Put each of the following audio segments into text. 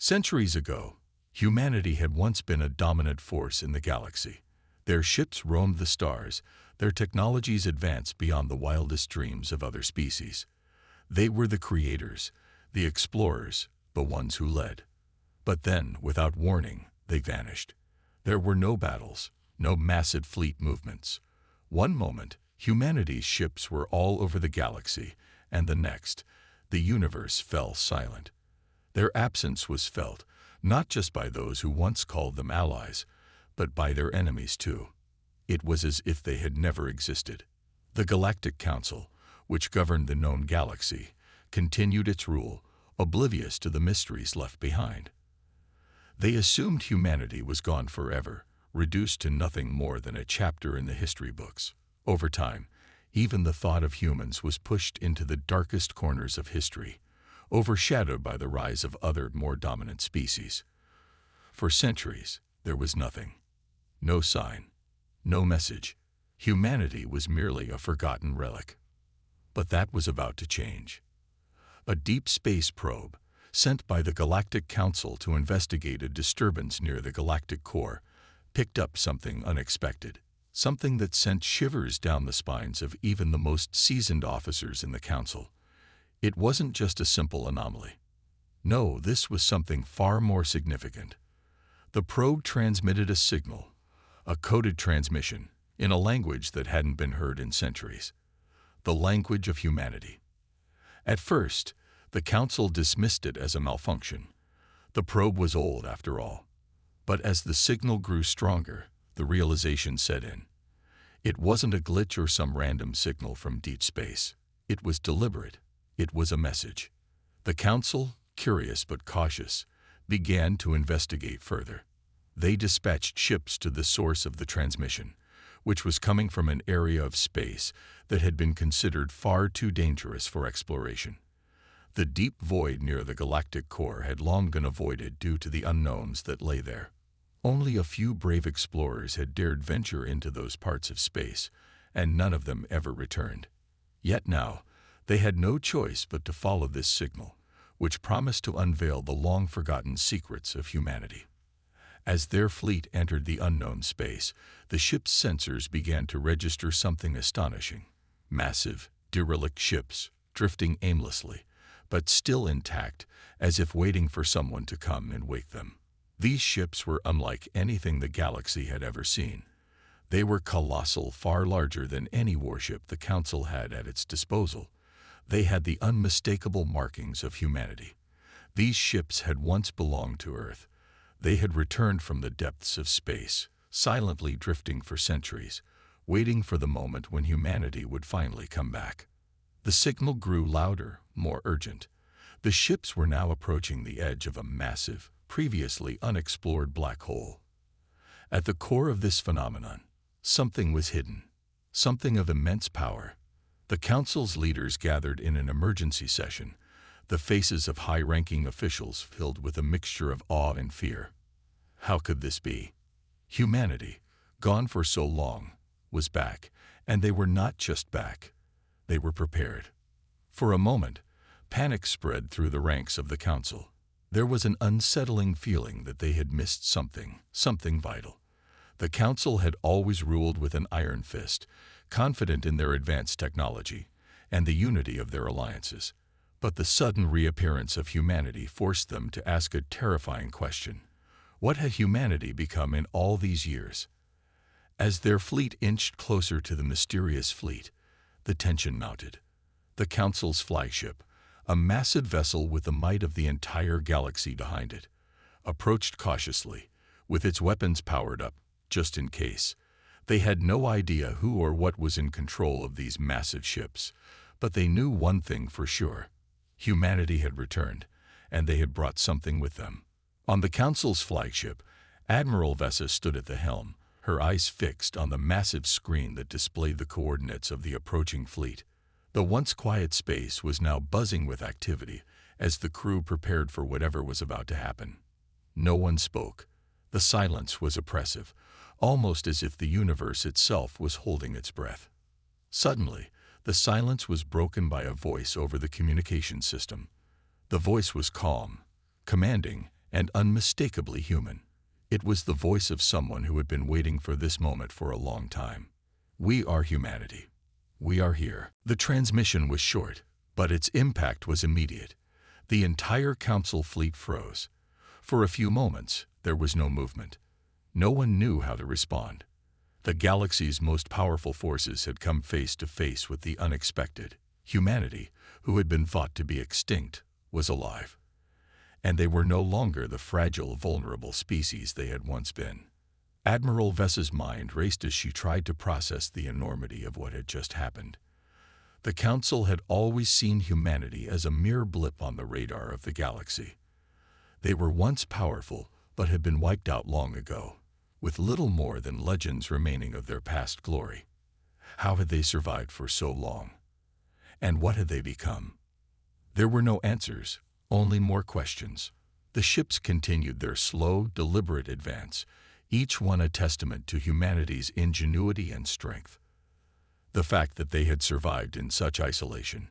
Centuries ago, humanity had once been a dominant force in the galaxy. Their ships roamed the stars, their technologies advanced beyond the wildest dreams of other species. They were the creators, the explorers, the ones who led. But then, without warning, they vanished. There were no battles, no massive fleet movements. One moment, humanity's ships were all over the galaxy, and the next, the universe fell silent. Their absence was felt, not just by those who once called them allies, but by their enemies too. It was as if they had never existed. The Galactic Council, which governed the known galaxy, continued its rule, oblivious to the mysteries left behind. They assumed humanity was gone forever, reduced to nothing more than a chapter in the history books. Over time, even the thought of humans was pushed into the darkest corners of history, overshadowed by the rise of other, more dominant species. For centuries, there was nothing. No sign, no message. Humanity was merely a forgotten relic. But that was about to change. A deep space probe, sent by the Galactic Council to investigate a disturbance near the galactic core, picked up something unexpected, something that sent shivers down the spines of even the most seasoned officers in the Council. It wasn't just a simple anomaly. No, this was something far more significant. The probe transmitted a signal, a coded transmission, in a language that hadn't been heard in centuries. The language of humanity. At first, the Council dismissed it as a malfunction. The probe was old, after all. But as the signal grew stronger, the realization set in. It wasn't a glitch or some random signal from deep space. It was deliberate. It was a message. The Council, curious but cautious, began to investigate further. They dispatched ships to the source of the transmission, which was coming from an area of space that had been considered far too dangerous for exploration. The deep void near the galactic core had long been avoided due to the unknowns that lay there. Only a few brave explorers had dared venture into those parts of space, and none of them ever returned. Yet now, they had no choice but to follow this signal, which promised to unveil the long-forgotten secrets of humanity. As their fleet entered the unknown space, the ship's sensors began to register something astonishing. Massive, derelict ships, drifting aimlessly, but still intact, as if waiting for someone to come and wake them. These ships were unlike anything the galaxy had ever seen. They were colossal, far larger than any warship the Council had at its disposal. They had the unmistakable markings of humanity. These ships had once belonged to Earth. They had returned from the depths of space, silently drifting for centuries, waiting for the moment when humanity would finally come back. The signal grew louder, more urgent. The ships were now approaching the edge of a massive, previously unexplored black hole. At the core of this phenomenon, something was hidden, something of immense power. The Council's leaders gathered in an emergency session, the faces of high-ranking officials filled with a mixture of awe and fear. How could this be? Humanity, gone for so long, was back, and they were not just back. They were prepared. For a moment, panic spread through the ranks of the Council. There was an unsettling feeling that they had missed something vital. The Council had always ruled with an iron fist, confident in their advanced technology and the unity of their alliances. But the sudden reappearance of humanity forced them to ask a terrifying question. What had humanity become in all these years? As their fleet inched closer to the mysterious fleet, the tension mounted. The Council's flagship, a massive vessel with the might of the entire galaxy behind it, approached cautiously, with its weapons powered up, just in case. They had no idea who or what was in control of these massive ships, but they knew one thing for sure. Humanity had returned, and they had brought something with them. On the Council's flagship, Admiral Vessa stood at the helm, her eyes fixed on the massive screen that displayed the coordinates of the approaching fleet. The once quiet space was now buzzing with activity as the crew prepared for whatever was about to happen. No one spoke. The silence was oppressive, almost as if the universe itself was holding its breath. Suddenly, the silence was broken by a voice over the communication system. The voice was calm, commanding, and unmistakably human. It was the voice of someone who had been waiting for this moment for a long time. "We are humanity. We are here." The transmission was short, but its impact was immediate. The entire council fleet froze. For a few moments, there was no movement. No one knew how to respond. The galaxy's most powerful forces had come face to face with the unexpected. Humanity, who had been thought to be extinct, was alive. And they were no longer the fragile, vulnerable species they had once been. Admiral Vessa's mind raced as she tried to process the enormity of what had just happened. The Council had always seen humanity as a mere blip on the radar of the galaxy. They were once powerful, but had been wiped out long ago, with little more than legends remaining of their past glory. How had they survived for so long? And what had they become? There were no answers, only more questions. The ships continued their slow, deliberate advance, each one a testament to humanity's ingenuity and strength. The fact that they had survived in such isolation,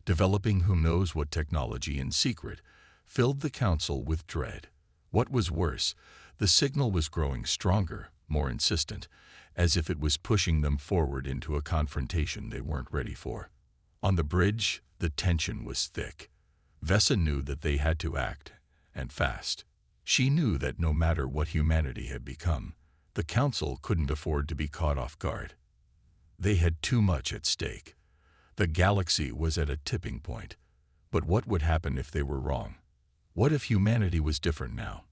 developing who knows what technology in secret, filled the Council with dread. What was worse, the signal was growing stronger, more insistent, as if it was pushing them forward into a confrontation they weren't ready for. On the bridge, the tension was thick. Vessa knew that they had to act, and fast. She knew that no matter what humanity had become, the Council couldn't afford to be caught off guard. They had too much at stake. The galaxy was at a tipping point. But what would happen if they were wrong? What if humanity was different now?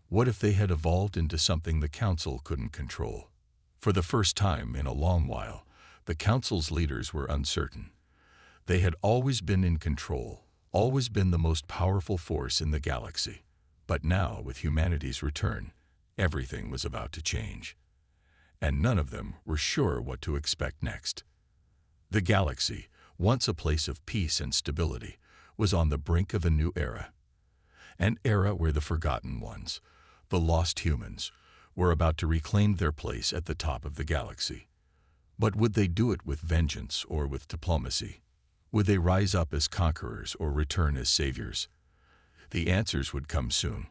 What if they had evolved into something the Council couldn't control? For the first time in a long while, the Council's leaders were uncertain. They had always been in control, always been the most powerful force in the galaxy. But now, with humanity's return, everything was about to change. And none of them were sure what to expect next. The galaxy, once a place of peace and stability, was on the brink of a new era. An era where the forgotten ones, the lost humans, were about to reclaim their place at the top of the galaxy. But would they do it with vengeance or with diplomacy? Would they rise up as conquerors or return as saviors? The answers would come soon,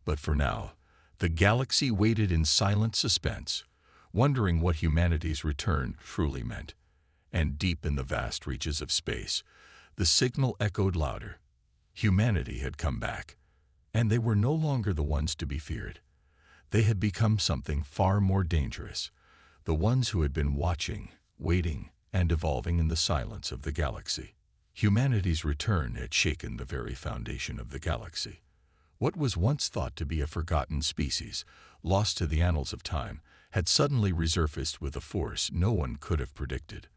but for now, the galaxy waited in silent suspense, wondering what humanity's return truly meant. And deep in the vast reaches of space, the signal echoed louder. Humanity had come back, and they were no longer the ones to be feared. They had become something far more dangerous, the ones who had been watching, waiting, and evolving in the silence of the galaxy. Humanity's return had shaken the very foundation of the galaxy. What was once thought to be a forgotten species, lost to the annals of time, had suddenly resurfaced with a force no one could have predicted.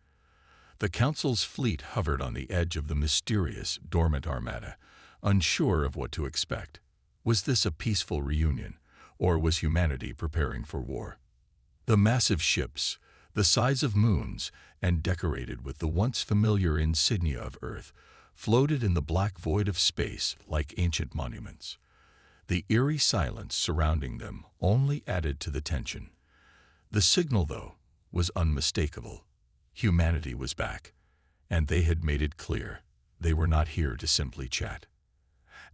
The Council's fleet hovered on the edge of the mysterious, dormant armada, unsure of what to expect. Was this a peaceful reunion, or was humanity preparing for war? The massive ships, the size of moons, and decorated with the once familiar insignia of Earth, floated in the black void of space like ancient monuments. The eerie silence surrounding them only added to the tension. The signal, though, was unmistakable. Humanity was back, and they had made it clear they were not here to simply chat.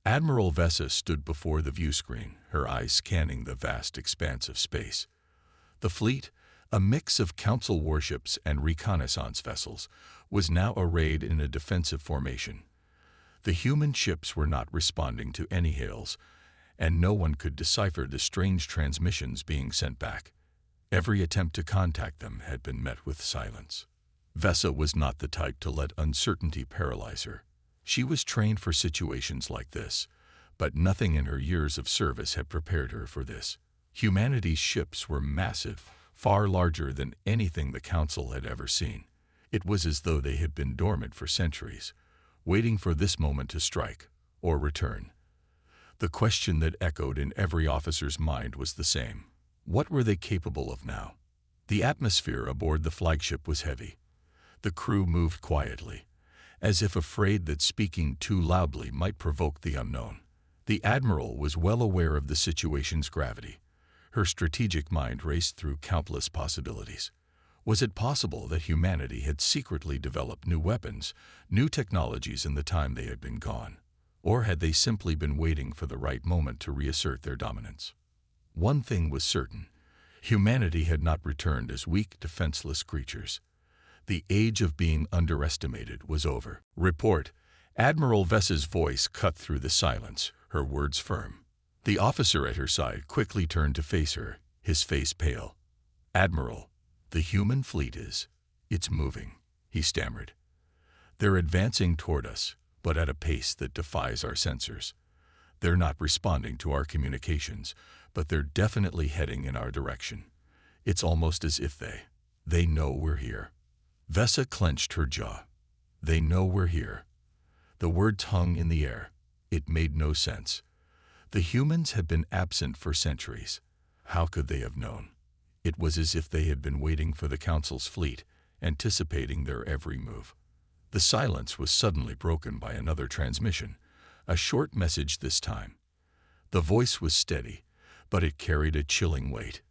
Admiral Vessa stood before the viewscreen, her eyes scanning the vast expanse of space. The fleet, a mix of Council warships and reconnaissance vessels, was now arrayed in a defensive formation. The human ships were not responding to any hails, and no one could decipher the strange transmissions being sent back. Every attempt to contact them had been met with silence. Vessa was not the type to let uncertainty paralyze her. She was trained for situations like this, but nothing in her years of service had prepared her for this. Humanity's ships were massive, far larger than anything the Council had ever seen. It was as though they had been dormant for centuries, waiting for this moment to strike, or return. The question that echoed in every officer's mind was the same. What were they capable of now? The atmosphere aboard the flagship was heavy. The crew moved quietly, as if afraid that speaking too loudly might provoke the unknown. The Admiral was well aware of the situation's gravity. Her strategic mind raced through countless possibilities. Was it possible that humanity had secretly developed new weapons, new technologies in the time they had been gone? Or had they simply been waiting for the right moment to reassert their dominance? One thing was certain. Humanity had not returned as weak, defenseless creatures. The age of being underestimated was over. "Report." Admiral Vessa's voice cut through the silence, her words firm. The officer at her side quickly turned to face her, his face pale. "Admiral, the human fleet it's moving," he stammered. "They're advancing toward us, but at a pace that defies our sensors. They're not responding to our communications, but they're definitely heading in our direction. It's almost as if they know we're here." Vessa clenched her jaw. "They know we're here." The words hung in the air. It made no sense. The humans had been absent for centuries. How could they have known? It was as if they had been waiting for the Council's fleet, anticipating their every move. The silence was suddenly broken by another transmission, a short message this time. The voice was steady, but it carried a chilling weight.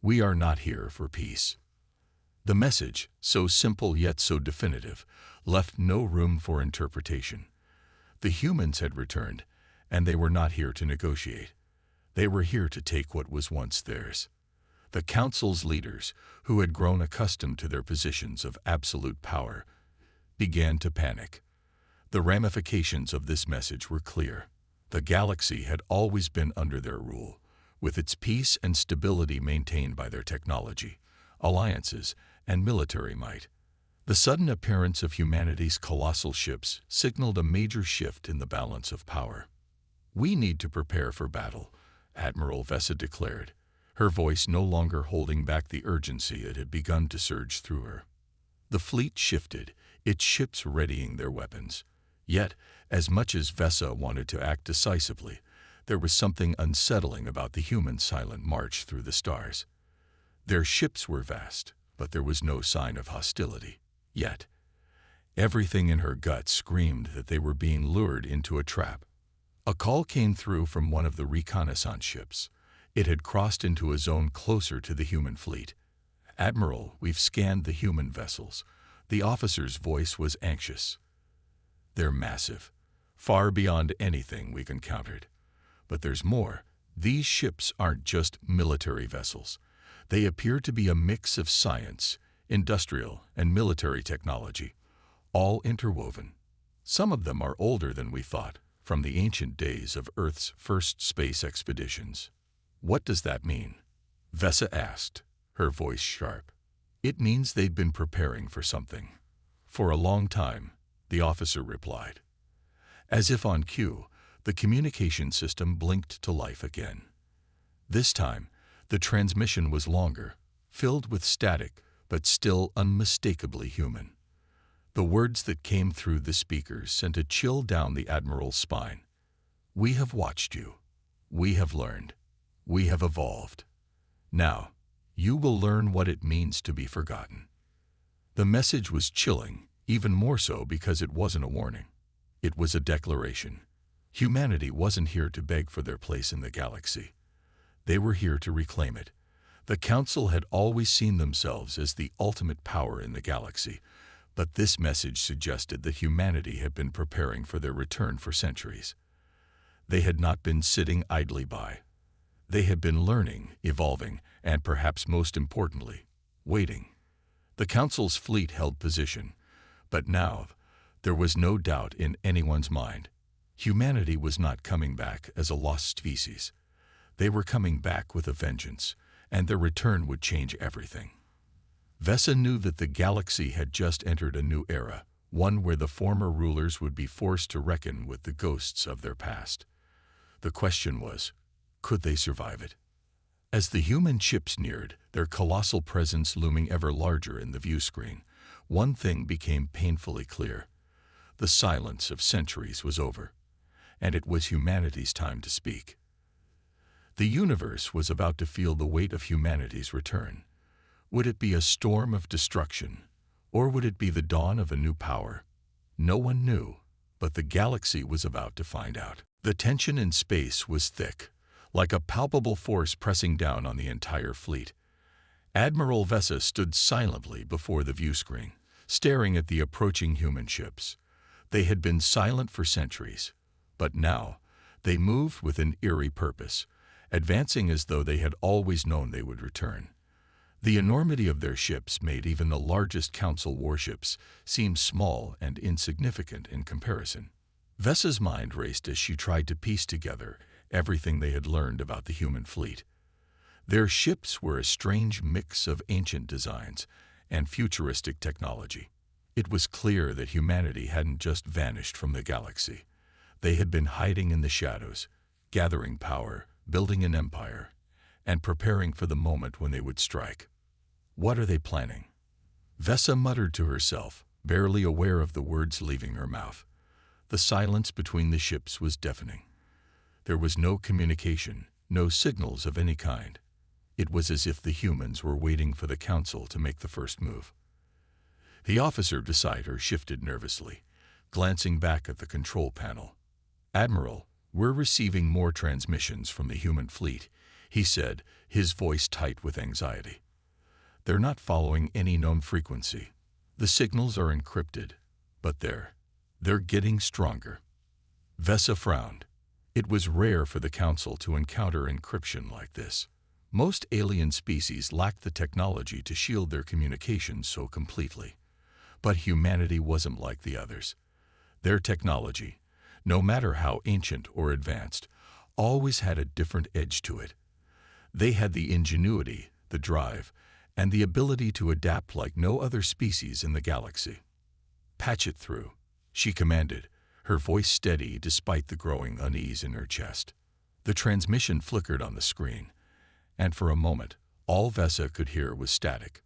"We are not here for peace." The message, so simple yet so definitive, left no room for interpretation. The humans had returned, and they were not here to negotiate. They were here to take what was once theirs. The Council's leaders, who had grown accustomed to their positions of absolute power, began to panic. The ramifications of this message were clear. The galaxy had always been under their rule, with its peace and stability maintained by their technology, alliances, and military might. The sudden appearance of humanity's colossal ships signaled a major shift in the balance of power. "We need to prepare for battle," Admiral Vessa declared, her voice no longer holding back the urgency that had begun to surge through her. The fleet shifted, its ships readying their weapons. Yet, as much as Vessa wanted to act decisively, there was something unsettling about the human silent march through the stars. Their ships were vast, but there was no sign of hostility. Yet, everything in her gut screamed that they were being lured into a trap. A call came through from one of the reconnaissance ships. It had crossed into a zone closer to the human fleet. "Admiral, we've scanned the human vessels." The officer's voice was anxious. "They're massive, far beyond anything we've encountered. But there's more. These ships aren't just military vessels. They appear to be a mix of science, industrial, and military technology, all interwoven. Some of them are older than we thought, from the ancient days of Earth's first space expeditions." "What does that mean?" Vessa asked, her voice sharp. "It means they'd been preparing for something." "For a long time," the officer replied. As if on cue, the communication system blinked to life again. This time, the transmission was longer, filled with static, but still unmistakably human. The words that came through the speakers sent a chill down the Admiral's spine. "We have watched you. We have learned. We have evolved. Now, you will learn what it means to be forgotten." The message was chilling, even more so because it wasn't a warning. It was a declaration. Humanity wasn't here to beg for their place in the galaxy. They were here to reclaim it. The Council had always seen themselves as the ultimate power in the galaxy, but this message suggested that humanity had been preparing for their return for centuries. They had not been sitting idly by. They had been learning, evolving, and perhaps most importantly, waiting. The Council's fleet held position, but now there was no doubt in anyone's mind. Humanity was not coming back as a lost species. They were coming back with a vengeance, and their return would change everything. Vessa knew that the galaxy had just entered a new era, one where the former rulers would be forced to reckon with the ghosts of their past. The question was, could they survive it? As the human ships neared, their colossal presence looming ever larger in the view screen, one thing became painfully clear. The silence of centuries was over, and it was humanity's time to speak. The universe was about to feel the weight of humanity's return. Would it be a storm of destruction, or would it be the dawn of a new power? No one knew, but the galaxy was about to find out. The tension in space was thick, like a palpable force pressing down on the entire fleet. Admiral Vessa stood silently before the view screen, staring at the approaching human ships. They had been silent for centuries, But now, they moved with an eerie purpose, advancing as though they had always known they would return. The enormity of their ships made even the largest Council warships seem small and insignificant in comparison. Vessa's mind raced as she tried to piece together everything they had learned about the human fleet. Their ships were a strange mix of ancient designs and futuristic technology. It was clear that humanity hadn't just vanished from the galaxy. They had been hiding in the shadows, gathering power, building an empire, and preparing for the moment when they would strike. What are they planning? Vessa muttered to herself, barely aware of the words leaving her mouth. The silence between the ships was deafening. There was no communication, no signals of any kind. It was as if the humans were waiting for the Council to make the first move. The officer beside her shifted nervously, glancing back at the control panel. "Admiral, we're receiving more transmissions from the human fleet," he said, his voice tight with anxiety. "They're not following any known frequency. The signals are encrypted, but they're getting stronger." Vessa frowned. It was rare for the Council to encounter encryption like this. Most alien species lacked the technology to shield their communications so completely. But humanity wasn't like the others. Their technology, no matter how ancient or advanced, always had a different edge to it. They had the ingenuity, the drive, and the ability to adapt like no other species in the galaxy. "Patch it through," she commanded, her voice steady despite the growing unease in her chest. The transmission flickered on the screen, and for a moment, all Vessa could hear was static.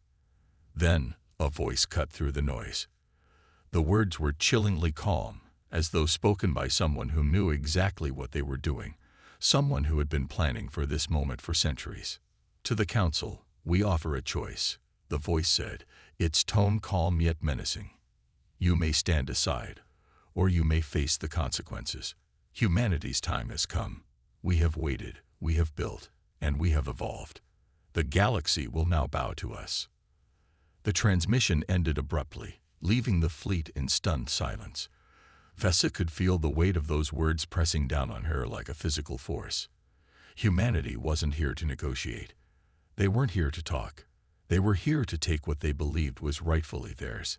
Then, a voice cut through the noise. The words were chillingly calm, as though spoken by someone who knew exactly what they were doing, someone who had been planning for this moment for centuries. "To the Council, we offer a choice," the voice said, its tone calm yet menacing. "You may stand aside, or you may face the consequences. Humanity's time has come. We have waited, we have built, and we have evolved. The galaxy will now bow to us." The transmission ended abruptly, leaving the fleet in stunned silence. Vessa could feel the weight of those words pressing down on her like a physical force. Humanity wasn't here to negotiate. They weren't here to talk. They were here to take what they believed was rightfully theirs.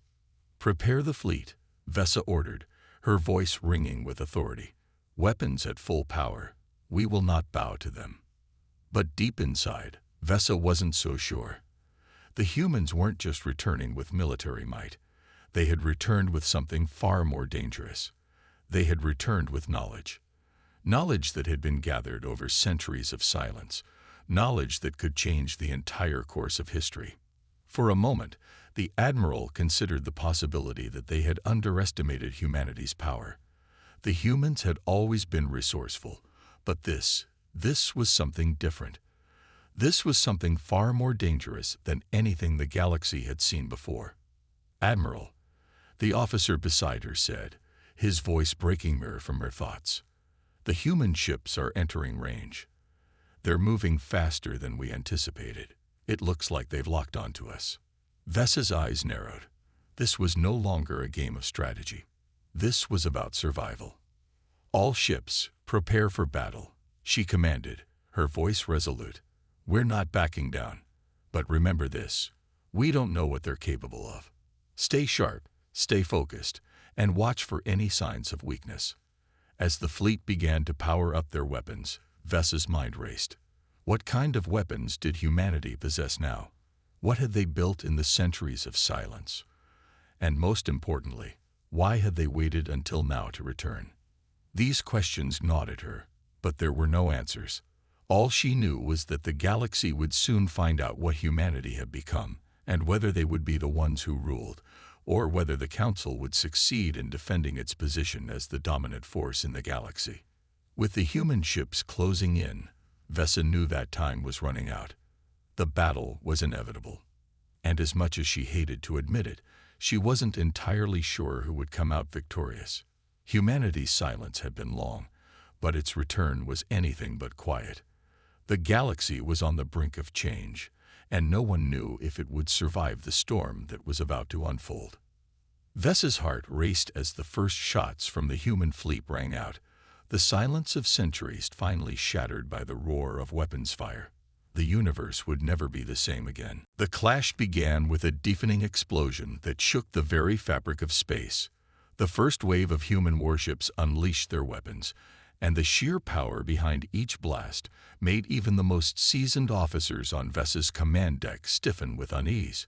"Prepare the fleet," Vessa ordered, her voice ringing with authority. "Weapons at full power. We will not bow to them." But deep inside, Vessa wasn't so sure. The humans weren't just returning with military might. They had returned with something far more dangerous. They had returned with knowledge. Knowledge that had been gathered over centuries of silence. Knowledge that could change the entire course of history. For a moment, the Admiral considered the possibility that they had underestimated humanity's power. The humans had always been resourceful, but this was something different. This was something far more dangerous than anything the galaxy had seen before. "Admiral," the officer beside her said, his voice breaking her from her thoughts. "The human ships are entering range. They're moving faster than we anticipated. It looks like they've locked onto us." Vessa's eyes narrowed. This was no longer a game of strategy. This was about survival. "All ships, prepare for battle," she commanded, her voice resolute. "We're not backing down. But remember this, we don't know what they're capable of. Stay sharp, stay focused, and watch for any signs of weakness." As the fleet began to power up their weapons, Vessa's mind raced. What kind of weapons did humanity possess now? What had they built in the centuries of silence? And most importantly, why had they waited until now to return? These questions gnawed at her, but there were no answers. All she knew was that the galaxy would soon find out what humanity had become, and whether they would be the ones who ruled, or whether the Council would succeed in defending its position as the dominant force in the galaxy. With the human ships closing in, Vessa knew that time was running out. The battle was inevitable. And as much as she hated to admit it, she wasn't entirely sure who would come out victorious. Humanity's silence had been long, but its return was anything but quiet. The galaxy was on the brink of change, and no one knew if it would survive the storm that was about to unfold. Vessa's heart raced as the first shots from the human fleet rang out, The silence of centuries finally shattered by the roar of weapons fire. The universe would never be the same again. The clash began with a deafening explosion that shook the very fabric of space. The first wave of human warships unleashed their weapons, and the sheer power behind each blast made even the most seasoned officers on Vessa's command deck stiffen with unease.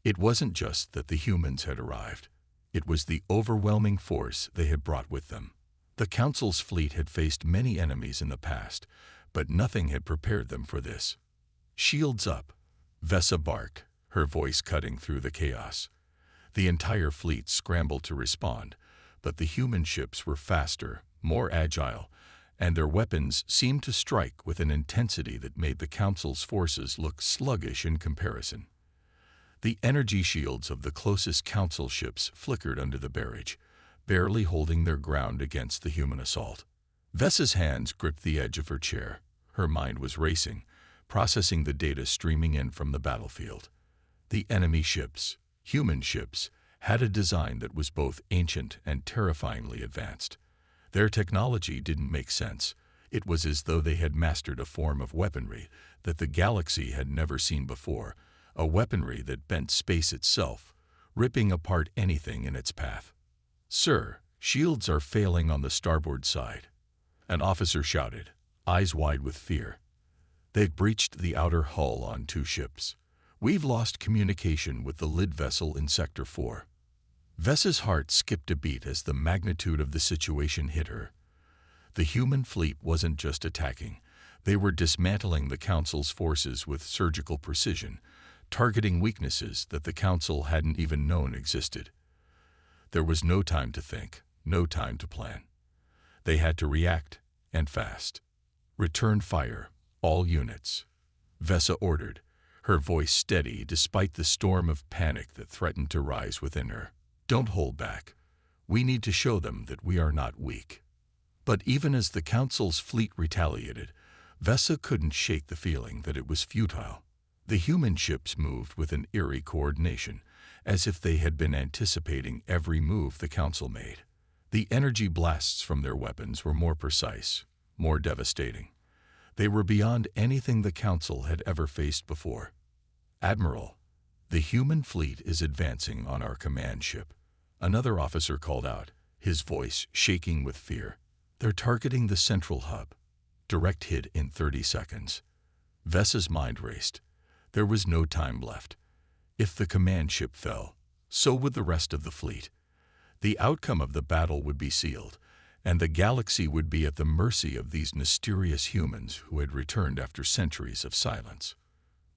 It wasn't just that the humans had arrived. It was the overwhelming force they had brought with them. The Council's fleet had faced many enemies in the past, but nothing had prepared them for this. "Shields up," Vessa barked, her voice cutting through the chaos. The entire fleet scrambled to respond, but the human ships were faster, more agile, and their weapons seemed to strike with an intensity that made the Council's forces look sluggish in comparison. The energy shields of the closest Council ships flickered under the barrage, barely holding their ground against the human assault. Vessa's hands gripped the edge of her chair. Her mind was racing, processing the data streaming in from the battlefield. The enemy ships, human ships, had a design that was both ancient and terrifyingly advanced. Their technology didn't make sense. It was as though they had mastered a form of weaponry that the galaxy had never seen before, a weaponry that bent space itself, ripping apart anything in its path. "Sir, shields are failing on the starboard side," an officer shouted, eyes wide with fear. "They've breached the outer hull on 2 ships. We've lost communication with the lid vessel in Sector 4. Vessa's heart skipped a beat as the magnitude of the situation hit her. The human fleet wasn't just attacking. They were dismantling the Council's forces with surgical precision, targeting weaknesses that the Council hadn't even known existed. There was no time to think, no time to plan. They had to react, and fast. "Return fire, all units," Vessa ordered, her voice steady despite the storm of panic that threatened to rise within her. "Don't hold back. We need to show them that we are not weak." But even as the Council's fleet retaliated, Vessa couldn't shake the feeling that it was futile. The human ships moved with an eerie coordination, as if they had been anticipating every move the Council made. The energy blasts from their weapons were more precise, more devastating. They were beyond anything the Council had ever faced before. "Admiral, the human fleet is advancing on our command ship," another officer called out, his voice shaking with fear. "They're targeting the central hub. Direct hit in 30 seconds. Vessa's mind raced. There was no time left. If the command ship fell, so would the rest of the fleet. The outcome of the battle would be sealed, and the galaxy would be at the mercy of these mysterious humans who had returned after centuries of silence.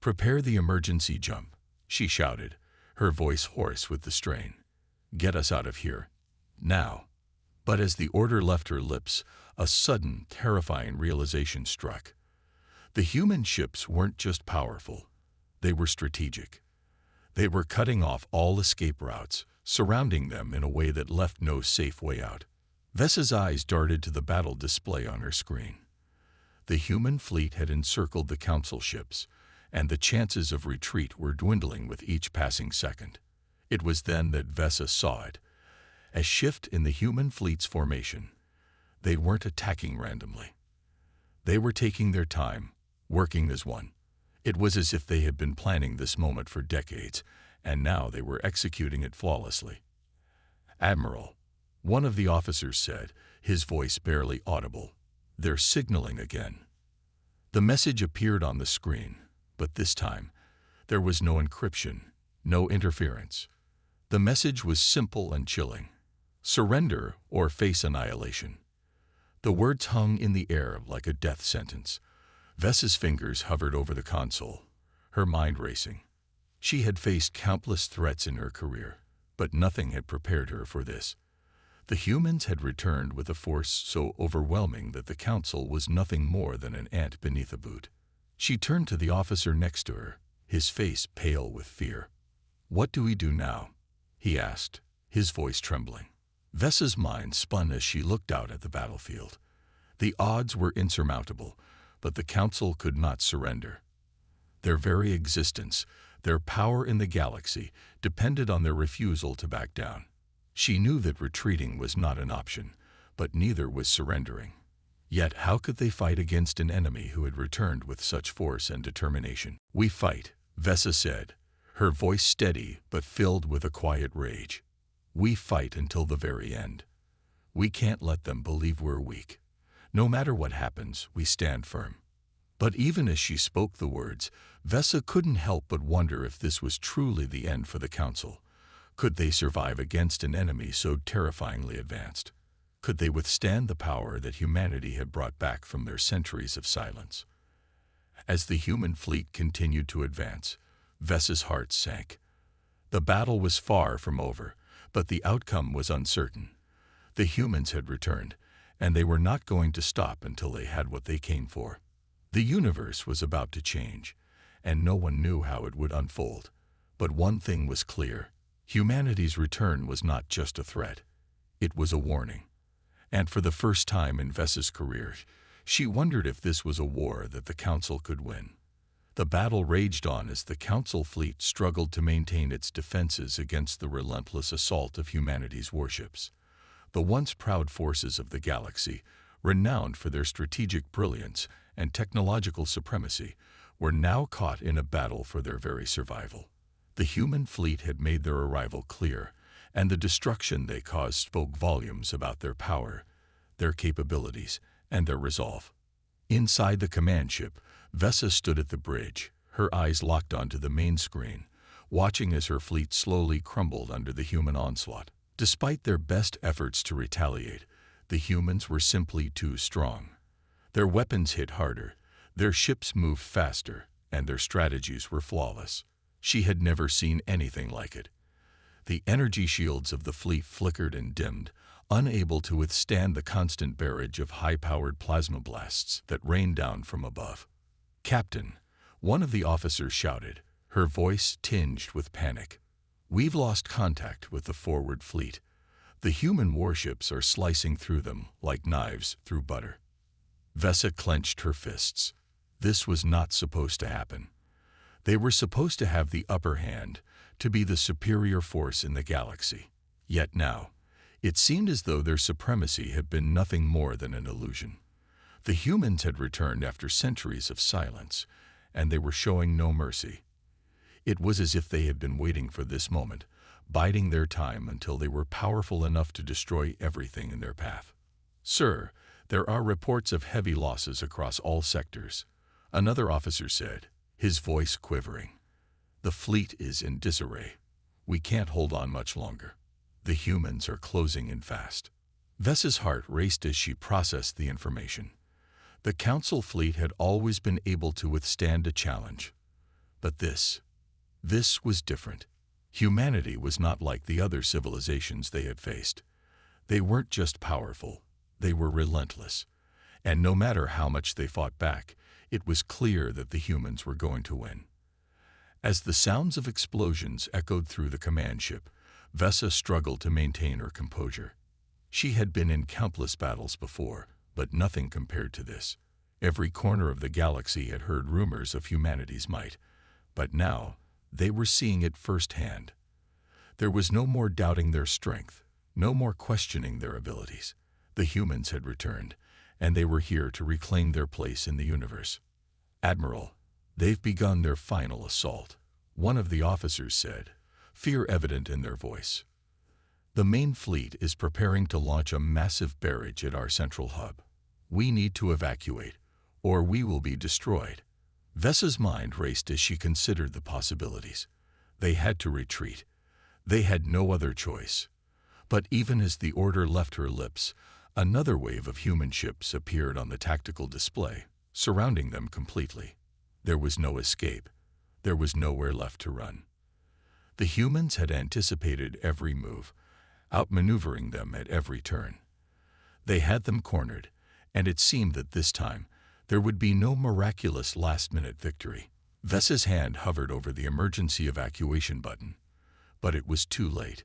"Prepare the emergency jump," she shouted, her voice hoarse with the strain. "Get us out of here. Now." But as the order left her lips, a sudden, terrifying realization struck. The human ships weren't just powerful. They were strategic. They were cutting off all escape routes, surrounding them in a way that left no safe way out. Vessa's eyes darted to the battle display on her screen. The human fleet had encircled the Council ships, and the chances of retreat were dwindling with each passing second. It was then that Vessa saw it, a shift in the human fleet's formation. They weren't attacking randomly. They were taking their time, working as one. It was as if they had been planning this moment for decades, and now they were executing it flawlessly. "Admiral," one of the officers said, his voice barely audible, "they're signaling again." The message appeared on the screen, but this time, there was no encryption, no interference. The message was simple and chilling. Surrender or face annihilation. The words hung in the air like a death sentence. Vessa's fingers hovered over the console, her mind racing. She had faced countless threats in her career, but nothing had prepared her for this. The humans had returned with a force so overwhelming that the Council was nothing more than an ant beneath a boot. She turned to the officer next to her, his face pale with fear. "What do we do now?" he asked, his voice trembling. Vessa's mind spun as she looked out at the battlefield. The odds were insurmountable, but the Council could not surrender. Their very existence, their power in the galaxy, depended on their refusal to back down. She knew that retreating was not an option, but neither was surrendering. Yet how could they fight against an enemy who had returned with such force and determination? "We fight," Vesa said, her voice steady but filled with a quiet rage. "We fight until the very end. We can't let them believe we're weak. No matter what happens, we stand firm." But even as she spoke the words, Vesa couldn't help but wonder if this was truly the end for the Council. Could they survive against an enemy so terrifyingly advanced? Could they withstand the power that humanity had brought back from their centuries of silence? As the human fleet continued to advance, Vesa's heart sank. The battle was far from over, but the outcome was uncertain. The humans had returned, and they were not going to stop until they had what they came for. The universe was about to change, and no one knew how it would unfold. But one thing was clear: humanity's return was not just a threat. It was a warning. And for the first time in Vesa's career, she wondered if this was a war that the Council could win. The battle raged on as the Council fleet struggled to maintain its defenses against the relentless assault of humanity's warships. The once proud forces of the galaxy, renowned for their strategic brilliance and technological supremacy, were now caught in a battle for their very survival. The human fleet had made their arrival clear, and the destruction they caused spoke volumes about their power, their capabilities, and their resolve. Inside the command ship, Vesa stood at the bridge, her eyes locked onto the main screen, watching as her fleet slowly crumbled under the human onslaught. Despite their best efforts to retaliate, the humans were simply too strong. Their weapons hit harder, their ships moved faster, and their strategies were flawless. She had never seen anything like it. The energy shields of the fleet flickered and dimmed, unable to withstand the constant barrage of high-powered plasma blasts that rained down from above. "Captain," one of the officers shouted, her voice tinged with panic. "We've lost contact with the forward fleet. The human warships are slicing through them like knives through butter." Vesa clenched her fists. This was not supposed to happen. They were supposed to have the upper hand, to be the superior force in the galaxy. Yet now, it seemed as though their supremacy had been nothing more than an illusion. The humans had returned after centuries of silence, and they were showing no mercy. It was as if they had been waiting for this moment, biding their time until they were powerful enough to destroy everything in their path. "Sir, there are reports of heavy losses across all sectors," another officer said, his voice quivering. "The fleet is in disarray. We can't hold on much longer. The humans are closing in fast." Vesa's heart raced as she processed the information. The Council fleet had always been able to withstand a challenge. But this was different. Humanity was not like the other civilizations they had faced. They weren't just powerful, they were relentless. And no matter how much they fought back, it was clear that the humans were going to win. As the sounds of explosions echoed through the command ship, Vesa struggled to maintain her composure. She had been in countless battles before, but nothing compared to this. Every corner of the galaxy had heard rumors of humanity's might, but now they were seeing it firsthand. There was no more doubting their strength, no more questioning their abilities. The humans had returned, and they were here to reclaim their place in the universe. "Admiral, they've begun their final assault," one of the officers said, fear evident in their voice. "The main fleet is preparing to launch a massive barrage at our central hub. We need to evacuate, or we will be destroyed." Vesa's mind raced as she considered the possibilities. They had to retreat. They had no other choice. But even as the order left her lips, another wave of human ships appeared on the tactical display, surrounding them completely. There was no escape. There was nowhere left to run. The humans had anticipated every move, outmaneuvering them at every turn. They had them cornered, and it seemed that this time there would be no miraculous last-minute victory. Vesa's hand hovered over the emergency evacuation button, but it was too late.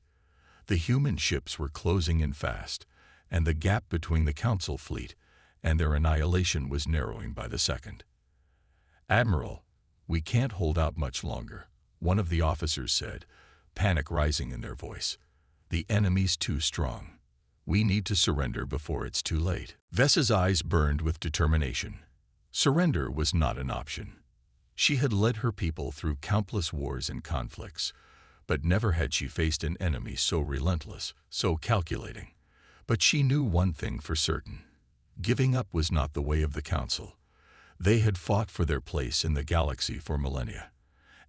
The human ships were closing in fast, and the gap between the Council fleet and their annihilation was narrowing by the second. "Admiral, we can't hold out much longer," one of the officers said, panic rising in their voice. "The enemy's too strong." We need to surrender before it's too late." Vessa's eyes burned with determination. Surrender was not an option. She had led her people through countless wars and conflicts, but never had she faced an enemy so relentless, so calculating. But she knew one thing for certain. Giving up was not the way of the Council. They had fought for their place in the galaxy for millennia,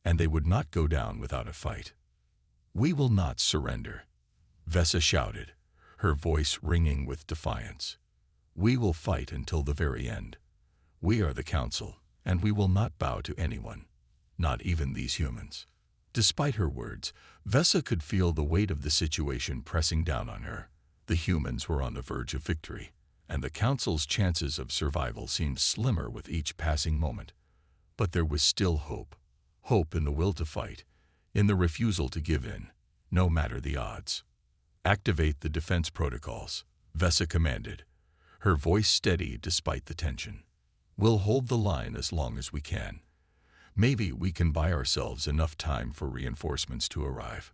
and they would not go down without a fight. "We will not surrender," Vessa shouted, her voice ringing with defiance. "We will fight until the very end. We are the Council, and we will not bow to anyone, not even these humans." Despite her words, Vessa could feel the weight of the situation pressing down on her. The humans were on the verge of victory, and the Council's chances of survival seemed slimmer with each passing moment. But there was still hope. Hope in the will to fight, in the refusal to give in, no matter the odds. "Activate the defense protocols," Vessa commanded, her voice steady despite the tension. "We'll hold the line as long as we can. Maybe we can buy ourselves enough time for reinforcements to arrive."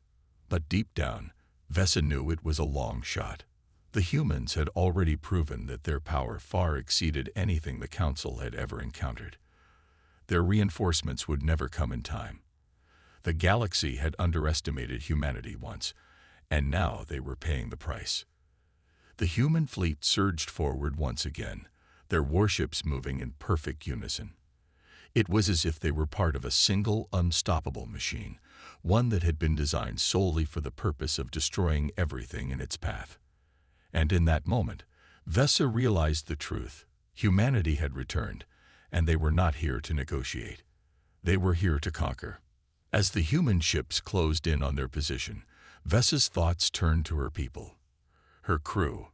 But deep down, Vessa knew it was a long shot. The humans had already proven that their power far exceeded anything the Council had ever encountered. Their reinforcements would never come in time. The galaxy had underestimated humanity once, and now they were paying the price. The human fleet surged forward once again, their warships moving in perfect unison. It was as if they were part of a single, unstoppable machine, one that had been designed solely for the purpose of destroying everything in its path. And in that moment, Vessa realized the truth. Humanity had returned, and they were not here to negotiate. They were here to conquer. As the human ships closed in on their position, Vessa's thoughts turned to her people. Her crew,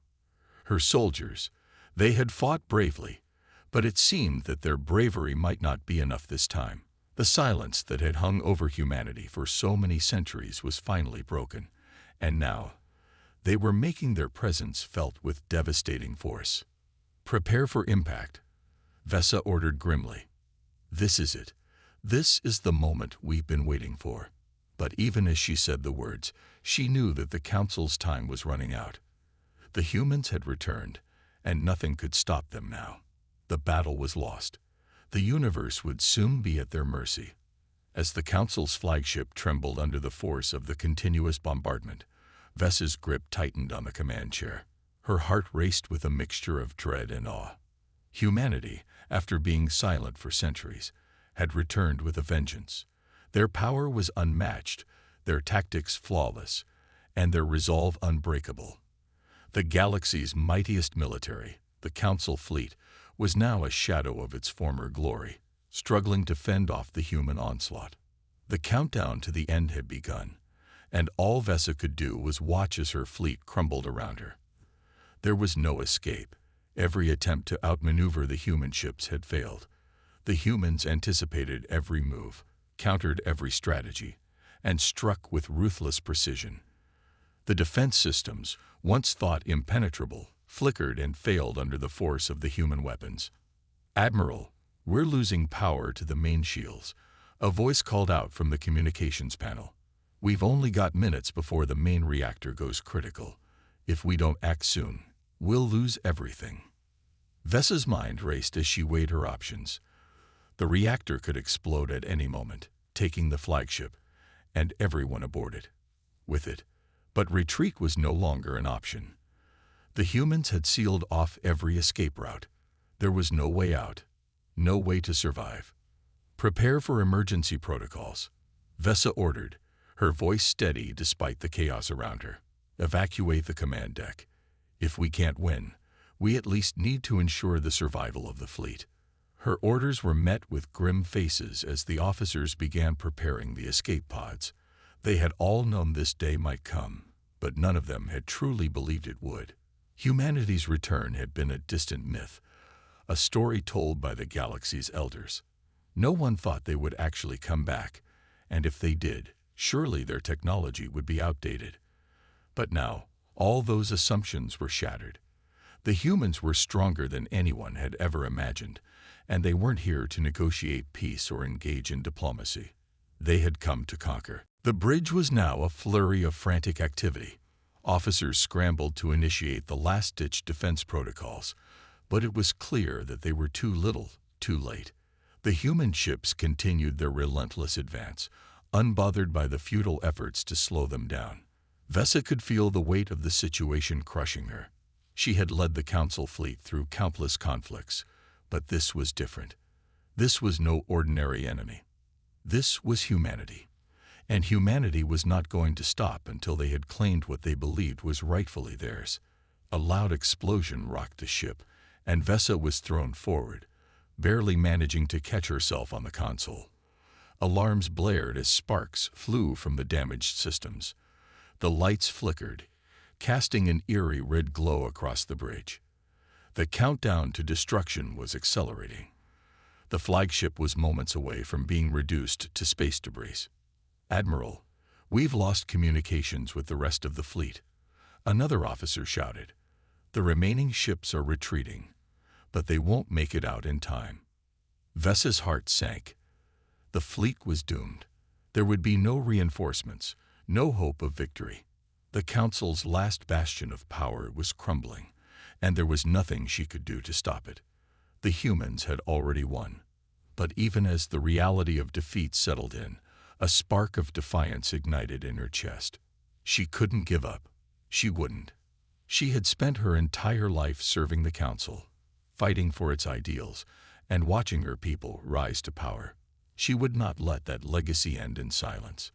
her soldiers. They had fought bravely, but it seemed that their bravery might not be enough this time. The silence that had hung over humanity for so many centuries was finally broken, and now they were making their presence felt with devastating force. "Prepare for impact," Vessa ordered grimly. "This is it. This is the moment we've been waiting for." But even as she said the words, she knew that the Council's time was running out. The humans had returned, and nothing could stop them now. The battle was lost. The universe would soon be at their mercy. As the Council's flagship trembled under the force of the continuous bombardment, Vessa's grip tightened on the command chair. Her heart raced with a mixture of dread and awe. Humanity, after being silent for centuries, had returned with a vengeance. Their power was unmatched, their tactics flawless, and their resolve unbreakable. The galaxy's mightiest military, the Council fleet, was now a shadow of its former glory, struggling to fend off the human onslaught. The countdown to the end had begun, and all Vessa could do was watch as her fleet crumbled around her. There was no escape. Every attempt to outmaneuver the human ships had failed. The humans anticipated every move, countered every strategy, and struck with ruthless precision. The defense systems, once thought impenetrable, flickered and failed under the force of the human weapons. "Admiral, we're losing power to the main shields," a voice called out from the communications panel. "We've only got minutes before the main reactor goes critical. If we don't act soon, we'll lose everything." Vessa's mind raced as she weighed her options. The reactor could explode at any moment, taking the flagship, and everyone aboard it with it. But retreat was no longer an option. The humans had sealed off every escape route. There was no way out, no way to survive. "Prepare for emergency protocols," Vessa ordered, her voice steady despite the chaos around her. "Evacuate the command deck. If we can't win, we at least need to ensure the survival of the fleet." Her orders were met with grim faces as the officers began preparing the escape pods. They had all known this day might come, but none of them had truly believed it would. Humanity's return had been a distant myth, a story told by the galaxy's elders. No one thought they would actually come back, and if they did, surely their technology would be outdated. But now, all those assumptions were shattered. The humans were stronger than anyone had ever imagined, and they weren't here to negotiate peace or engage in diplomacy. They had come to conquer. The bridge was now a flurry of frantic activity. Officers scrambled to initiate the last-ditch defense protocols, but it was clear that they were too little, too late. The human ships continued their relentless advance, unbothered by the futile efforts to slow them down. Vesa could feel the weight of the situation crushing her. She had led the Council fleet through countless conflicts, but this was different. This was no ordinary enemy. This was humanity. And humanity was not going to stop until they had claimed what they believed was rightfully theirs. A loud explosion rocked the ship, and Vesa was thrown forward, barely managing to catch herself on the console. Alarms blared as sparks flew from the damaged systems. The lights flickered, casting an eerie red glow across the bridge. The countdown to destruction was accelerating. The flagship was moments away from being reduced to space debris. "Admiral, we've lost communications with the rest of the fleet," another officer shouted. "The remaining ships are retreating, but they won't make it out in time." Vesa's heart sank. The fleet was doomed. There would be no reinforcements, no hope of victory. The Council's last bastion of power was crumbling, and there was nothing she could do to stop it. The humans had already won. But even as the reality of defeat settled in, a spark of defiance ignited in her chest. She couldn't give up. She wouldn't. She had spent her entire life serving the Council, fighting for its ideals, and watching her people rise to power. She would not let that legacy end in silence.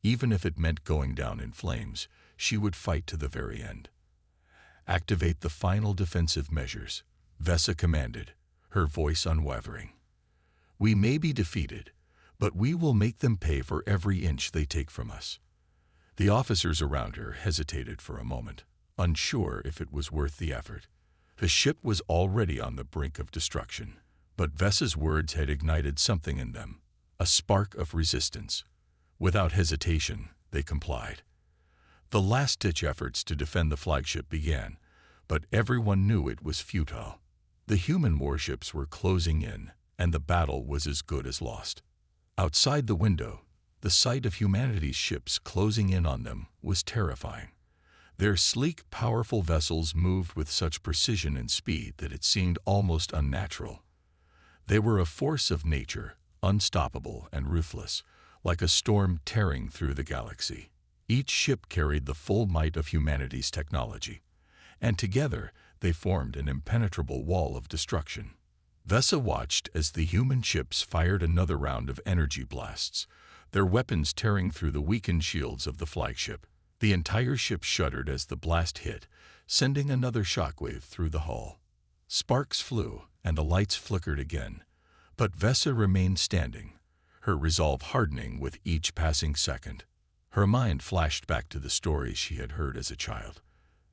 Even if it meant going down in flames, she would fight to the very end. "Activate the final defensive measures," Vesa commanded, her voice unwavering. "We may be defeated, but we will make them pay for every inch they take from us." The officers around her hesitated for a moment, unsure if it was worth the effort. The ship was already on the brink of destruction, but Vesa's words had ignited something in them, a spark of resistance. Without hesitation, they complied. The last-ditch efforts to defend the flagship began, but everyone knew it was futile. The human warships were closing in, and the battle was as good as lost. Outside the window, the sight of humanity's ships closing in on them was terrifying. Their sleek, powerful vessels moved with such precision and speed that it seemed almost unnatural. They were a force of nature, unstoppable and ruthless, like a storm tearing through the galaxy. Each ship carried the full might of humanity's technology, and together they formed an impenetrable wall of destruction. Vesa watched as the human ships fired another round of energy blasts, their weapons tearing through the weakened shields of the flagship. The entire ship shuddered as the blast hit, sending another shockwave through the hull. Sparks flew, and the lights flickered again, but Vesa remained standing, her resolve hardening with each passing second. Her mind flashed back to the stories she had heard as a child,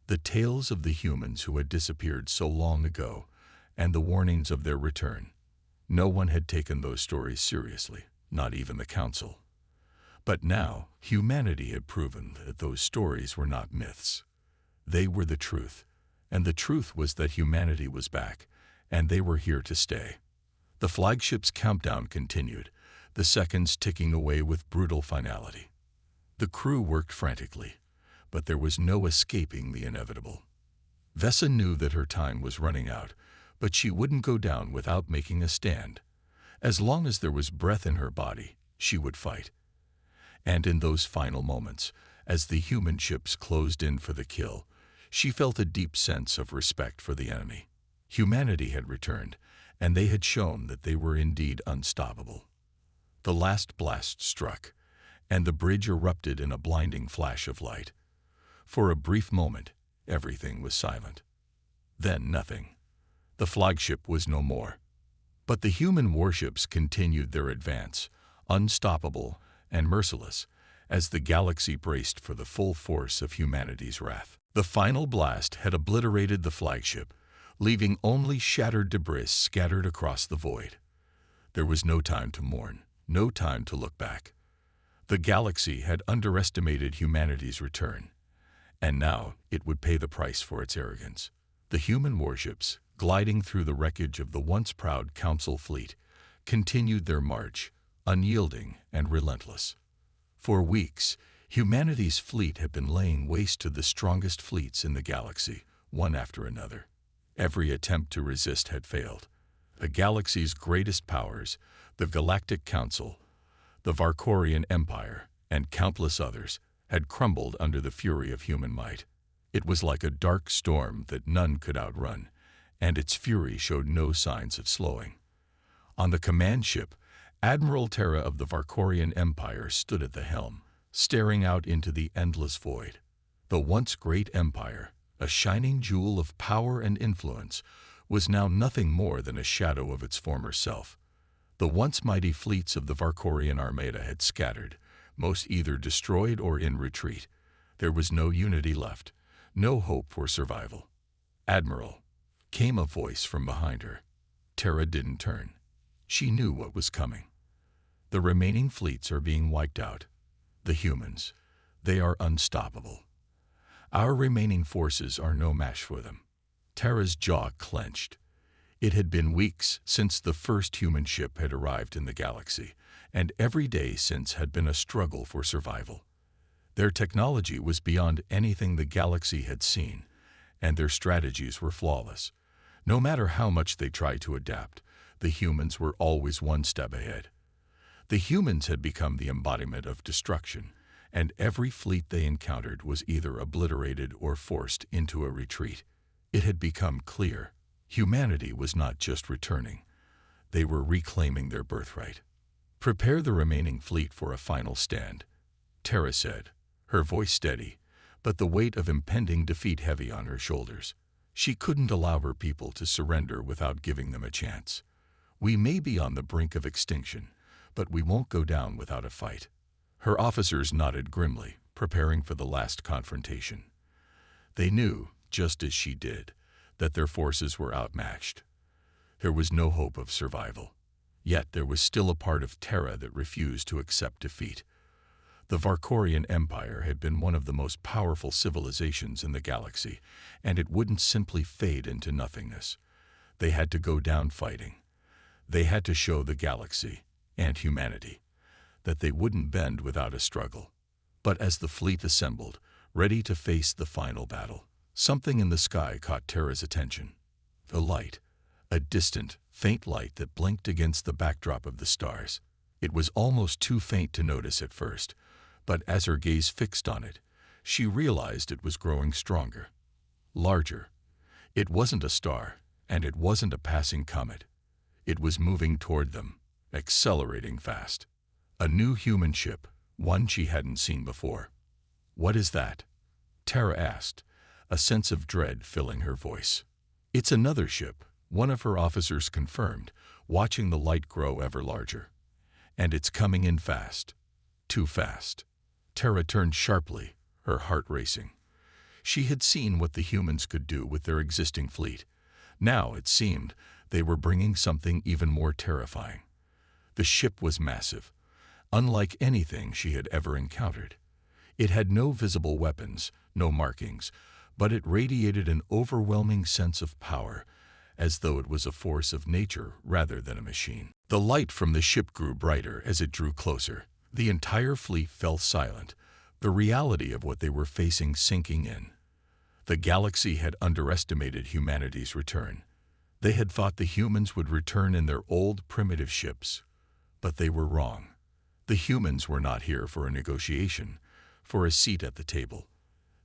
the tales of the humans who had disappeared so long ago, and the warnings of their return. No one had taken those stories seriously, not even the Council. But now, humanity had proven that those stories were not myths. They were the truth, and the truth was that humanity was back, and they were here to stay. The flagship's countdown continued, the seconds ticking away with brutal finality. The crew worked frantically, but there was no escaping the inevitable. Vesa knew that her time was running out, but she wouldn't go down without making a stand. As long as there was breath in her body, she would fight. And in those final moments, as the human ships closed in for the kill, she felt a deep sense of respect for the enemy. Humanity had returned, and they had shown that they were indeed unstoppable. The last blast struck, and the bridge erupted in a blinding flash of light. For a brief moment, everything was silent. Then nothing. The flagship was no more. But the human warships continued their advance, unstoppable and merciless, as the galaxy braced for the full force of humanity's wrath. The final blast had obliterated the flagship, leaving only shattered debris scattered across the void. There was no time to mourn, no time to look back. The galaxy had underestimated humanity's return, and now it would pay the price for its arrogance. The human warships, gliding through the wreckage of the once proud Council fleet, continued their march, unyielding and relentless. For weeks, Humanity's fleet had been laying waste to the strongest fleets in the galaxy, one after another. Every attempt to resist had failed. The galaxy's greatest powers, the Galactic Council, the Varkorian Empire, and countless others, had crumbled under the fury of human might. It was like a dark storm that none could outrun, and its fury showed no signs of slowing. On the command ship, Admiral Terra of the Varkorian Empire stood at the helm, staring out into the endless void. The once great empire, a shining jewel of power and influence, was now nothing more than a shadow of its former self. The once mighty fleets of the Varkorian Armada had scattered, most either destroyed or in retreat. There was no unity left, no hope for survival. "Admiral," came a voice from behind her. Terra didn't turn. She knew what was coming. "The remaining fleets are being wiped out. The humans, they are unstoppable. Our remaining forces are no match for them." Terra's jaw clenched. It had been weeks since the first human ship had arrived in the galaxy, and every day since had been a struggle for survival. Their technology was beyond anything the galaxy had seen, and their strategies were flawless. No matter how much they tried to adapt, the humans were always one step ahead. The humans had become the embodiment of destruction, and every fleet they encountered was either obliterated or forced into a retreat. It had become clear. Humanity was not just returning. They were reclaiming their birthright. "Prepare the remaining fleet for a final stand," Terra said, her voice steady, but the weight of impending defeat heavy on her shoulders. She couldn't allow her people to surrender without giving them a chance. "We may be on the brink of extinction, but we won't go down without a fight." Her officers nodded grimly, preparing for the last confrontation. They knew, just as she did, that their forces were outmatched. There was no hope of survival. Yet there was still a part of Terra that refused to accept defeat. The Varkorian Empire had been one of the most powerful civilizations in the galaxy, and it wouldn't simply fade into nothingness. They had to go down fighting. They had to show the galaxy, and humanity, that they wouldn't bend without a struggle. But as the fleet assembled, ready to face the final battle, something in the sky caught Terra's attention. The light, a distant, faint light that blinked against the backdrop of the stars. It was almost too faint to notice at first, but as her gaze fixed on it, she realized it was growing stronger, larger. It wasn't a star, and it wasn't a passing comet. It was moving toward them, accelerating fast. A new human ship, one she hadn't seen before. "What is that?" Terra asked, a sense of dread filling her voice. "It's another ship," one of her officers confirmed, watching the light grow ever larger. "And it's coming in fast. Too fast." Terra turned sharply, her heart racing. She had seen what the humans could do with their existing fleet. Now, it seemed, they were bringing something even more terrifying. The ship was massive, unlike anything she had ever encountered. It had no visible weapons, no markings, but it radiated an overwhelming sense of power, as though it was a force of nature rather than a machine. The light from the ship grew brighter as it drew closer. The entire fleet fell silent, the reality of what they were facing sinking in. The galaxy had underestimated humanity's return. They had thought the humans would return in their old, primitive ships. But they were wrong. The humans were not here for a negotiation, for a seat at the table.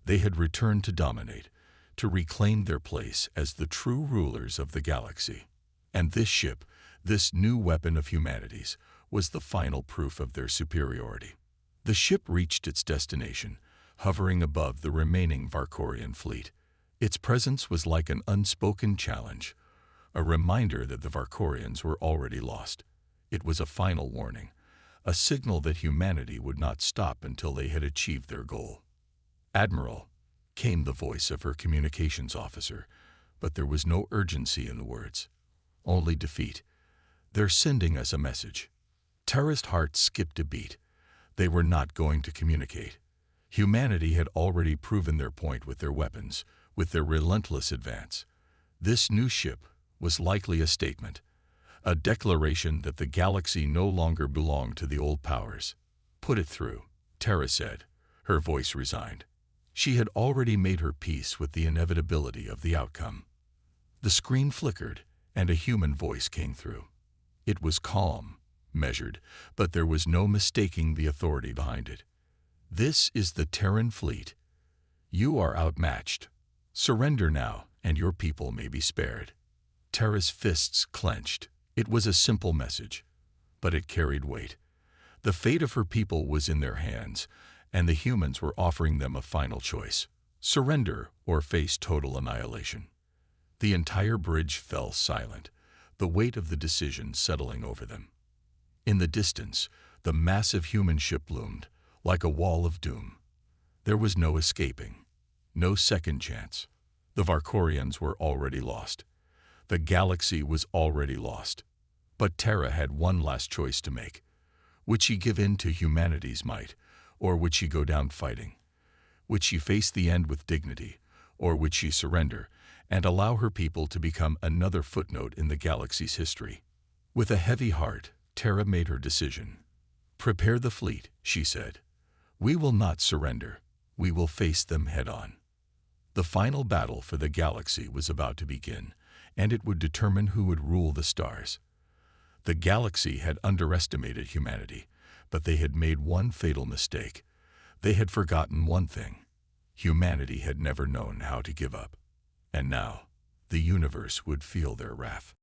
They had returned to dominate, to reclaim their place as the true rulers of the galaxy. And this ship, this new weapon of humanity's, was the final proof of their superiority. The ship reached its destination, hovering above the remaining Varkorian fleet. Its presence was like an unspoken challenge, a reminder that the Varkorians were already lost. It was a final warning, a signal that humanity would not stop until they had achieved their goal. "Admiral," came the voice of her communications officer, but there was no urgency in the words. Only defeat. "They're sending us a message." Terra's heart skipped a beat. They were not going to communicate. Humanity had already proven their point with their weapons, with their relentless advance. This new ship was likely a statement, a declaration that the galaxy no longer belonged to the old powers. "Put it through," Terra said, Her voice resigned. She had already made her peace with the inevitability of the outcome. The screen flickered, and a human voice came through. It was calm, measured, but there was no mistaking the authority behind it. "This is the Terran fleet. You are outmatched. Surrender now, and your people may be spared." Terra's fists clenched. It was a simple message, but it carried weight. The fate of her people was in their hands, and the humans were offering them a final choice: surrender or face total annihilation. The entire bridge fell silent, the weight of the decision settling over them. In the distance, the massive human ship loomed, like a wall of doom. There was no escaping, no second chance. The Varkorians were already lost. The galaxy was already lost. But Terra had one last choice to make. Would she give in to humanity's might, or would she go down fighting? Would she face the end with dignity, or would she surrender and allow her people to become another footnote in the galaxy's history? With a heavy heart, Terra made her decision. "Prepare the fleet," she said. "We will not surrender. We will face them head-on." The final battle for the galaxy was about to begin, and it would determine who would rule the stars. The galaxy had underestimated humanity, but they had made one fatal mistake. They had forgotten one thing: humanity had never known how to give up. And now, the universe would feel their wrath.